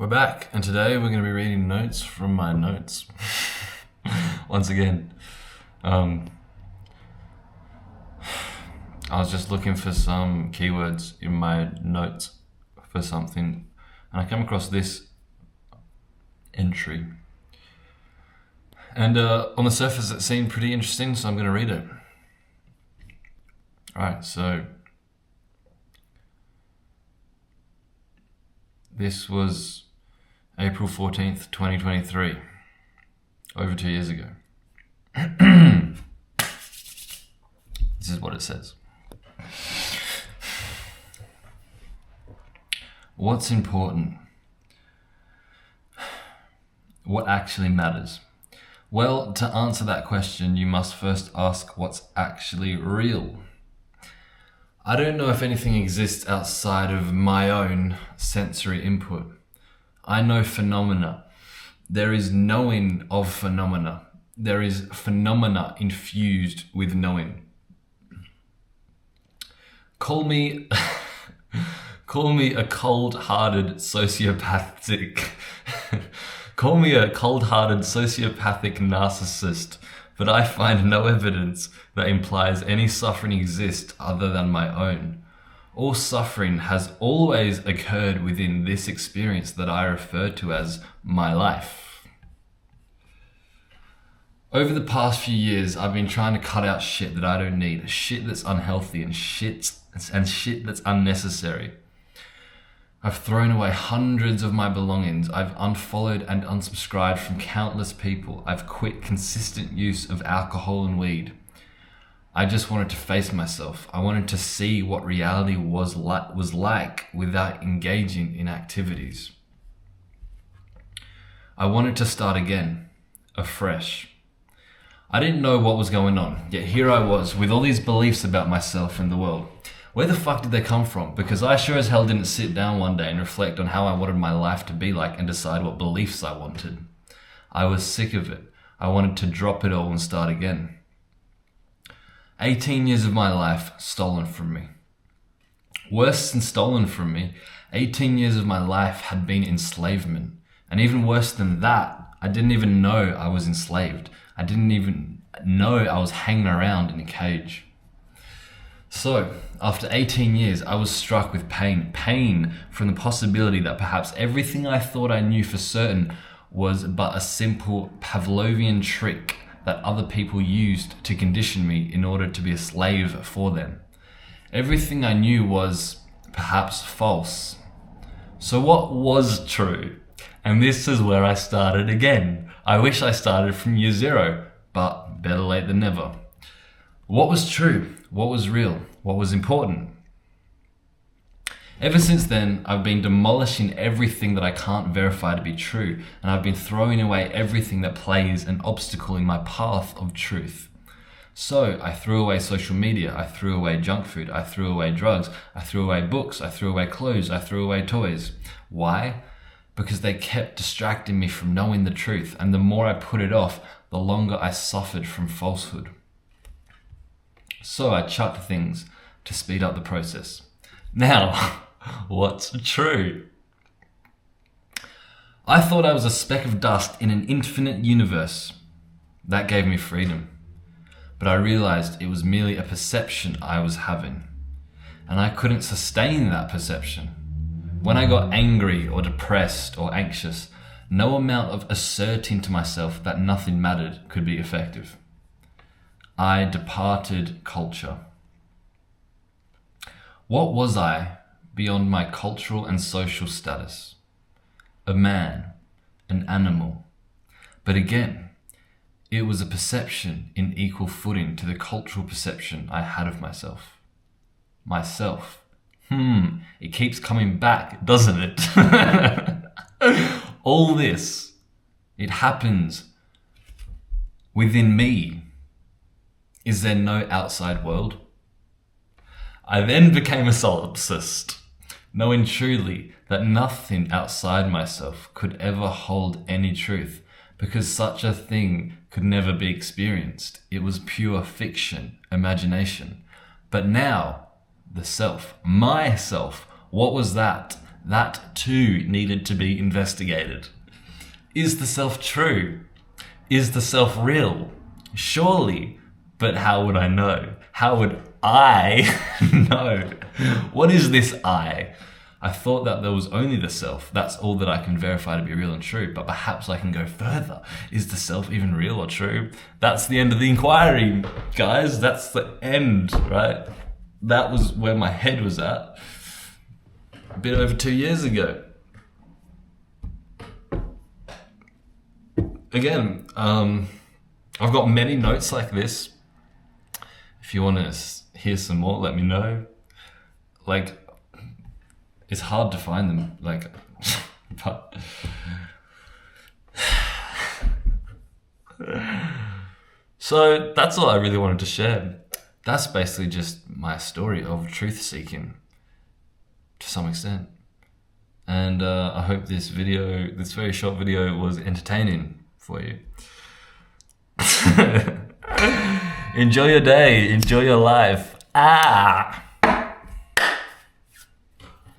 We're back, and today we're going to be reading notes from my notes. Once again, I was just looking for some keywords in my notes for something, and I came across this entry. And on the surface it seemed pretty interesting, so I'm going to read it. Alright, so this was April 14th, 2023, over 2 years ago. This is what it says. What's important? What actually matters? Well, to answer that question, you must first ask what's actually real. I don't know if anything exists outside of my own sensory input. I know phenomena. There is knowing of phenomena. There is phenomena infused with knowing. Call me a cold-hearted sociopathic. Call me a cold-hearted sociopathic narcissist, but I find no evidence that implies any suffering exists other than my own. All suffering has always occurred within this experience that I refer to as my life. Over the past few years, I've been trying to cut out shit that I don't need, shit that's unhealthy and shit that's unnecessary. I've thrown away hundreds of my belongings. I've unfollowed and unsubscribed from countless people. I've quit consistent use of alcohol and weed. I just wanted to face myself. I wanted to see what reality was like without engaging in activities. I wanted to start again, afresh. I didn't know what was going on, yet here I was with all these beliefs about myself and the world. Where the fuck did they come from? Because I sure as hell didn't sit down one day and reflect on how I wanted my life to be like and decide what beliefs I wanted. I was sick of it. I wanted to drop it all and start again. 18 years of my life stolen from me. Worse than stolen from me, 18 years of my life had been enslavement. And even worse than that, I didn't even know I was enslaved. I didn't even know I was hanging around in a cage. So, after 18 years, I was struck with pain. Pain from the possibility that perhaps everything I thought I knew for certain was but a simple Pavlovian trick that other people used to condition me in order to be a slave for them. Everything I knew was perhaps false. So what was true? And this is where I started again. I wish I started from year zero, but better late than never. What was true? What was real? What was important? Ever since then, I've been demolishing everything that I can't verify to be true, and I've been throwing away everything that plays an obstacle in my path of truth. So I threw away social media, I threw away junk food, I threw away drugs, I threw away books, I threw away clothes, I threw away toys. Why? Because they kept distracting me from knowing the truth, and the more I put it off, the longer I suffered from falsehood. So I chucked things to speed up the process. Now, what's true? I thought I was a speck of dust in an infinite universe. That gave me freedom. But I realized it was merely a perception I was having. And I couldn't sustain that perception. When I got angry or depressed or anxious, no amount of asserting to myself that nothing mattered could be effective. I departed culture. What was I beyond my cultural and social status? A man, an animal. But again, it was a perception in equal footing to the cultural perception I had of myself. Myself. It keeps coming back, doesn't it? All this, it happens within me. Is there no outside world? I then became a solipsist, knowing truly that nothing outside myself could ever hold any truth, because such a thing could never be experienced. It was pure fiction, imagination. But now, the self, myself, what was that? that too needed to be investigated. Is the self true? Is the self real? Surely, but how would I know? How would I know? What is this I? I thought that there was only the self. That's all that I can verify to be real and true. But perhaps I can go further. Is the self even real or true? That's the end of the inquiry, guys. That's the end, right? That was where my head was at a bit over 2 years ago. Again, I've got many notes like this. If you want to hear some more, let me know. Like, it's hard to find them, like, but so that's all I really wanted to share. That's basically just my story of truth seeking to some extent. And I hope this very short video was entertaining for you. Enjoy your day, enjoy your life.